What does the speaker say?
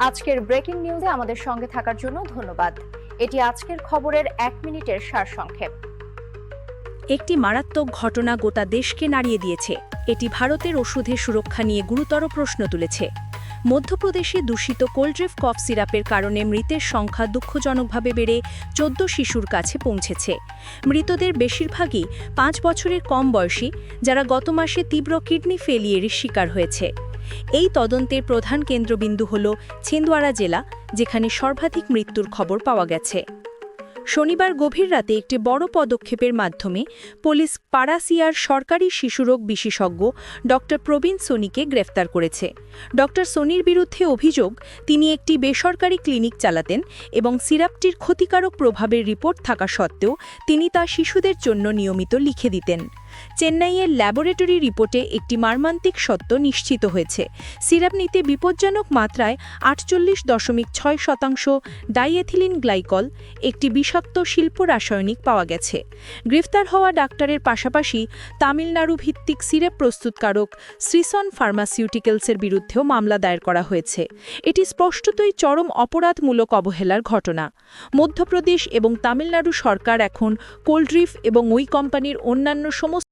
আজকের ব্রেকিং নিউজে আমাদের সঙ্গে থাকার জন্য ধন্যবাদ। এটি আজকের খবরের 1 মিনিটের সারসংক্ষেপ। একটি মারাত্মক ঘটনা গোটা দেশকে নাড়িয়ে দিয়েছে। এটি ভারতের ওষুধের সুরক্ষা নিয়ে গুরুতর প্রশ্ন তুলেছে। মধ্যপ্রদেশে দূষিত কোল্ড্রিফ কফ সিরাপের কারণে মৃতের সংখ্যা দুঃখজনকভাবে বেড়ে 14 শিশুর কাছে পৌঁছেছে। মৃতদের বেশিরভাগই 5 বছরের কম বয়সী, যারা গত মাসে তীব্র কিডনি ফেলিয়ারের শিকার হয়েছে। এই তদন্তের প্রধান কেন্দ্রবিন্দু হল ছিন্দওয়াড়া জেলা, যেখানে সর্বাধিক মৃত্যুর খবর পাওয়া গেছে। শনিবার গভীর রাতে একটি বড় পদক্ষেপের মাধ্যমে পুলিশ পাড়াসিয়ার সরকারি শিশুরোগ বিশেষজ্ঞ ড প্রবীণ সোনিকে গ্রেফতার করেছে। ড সোনির বিরুদ্ধে অভিযোগ, তিনি একটি বেসরকারি ক্লিনিক চালাতেন এবং সিরাপটির ক্ষতিকারক প্রভাবের রিপোর্ট থাকা সত্ত্বেও তিনি তা শিশুদের জন্য নিয়মিত লিখে দিতেন। চেন্নাইয়ের ল্যাবরেটরি রিপোর্টে একটি মর্মান্তিক সত্য নিশ্চিত হয়েছে। সিরাপ নিতে বিপজ্জনক মাত্রায় 48.6% ডাইএথিলিন গ্লাইকল, একটি বিষাক্ত শিল্প রাসায়নিক পাওয়া গেছে। গ্রেফতার হওয়া ডাক্তারের পাশাপাশি তামিলনাড়ু ভিত্তিক সিরাপ প্রস্তুতকারক শ্রীসন ফার্মাসিউটিক্যালসের বিরুদ্ধেও মামলা দায়ের করা হয়েছে। এটি স্পষ্টতই চরম অপরাধমূলক অবহেলার ঘটনা। মধ্যপ্রদেশ এবং তামিলনাড়ু সরকার এখন কোল্ড্রিফ এবং ওই কোম্পানির অন্যান্য সমস্ত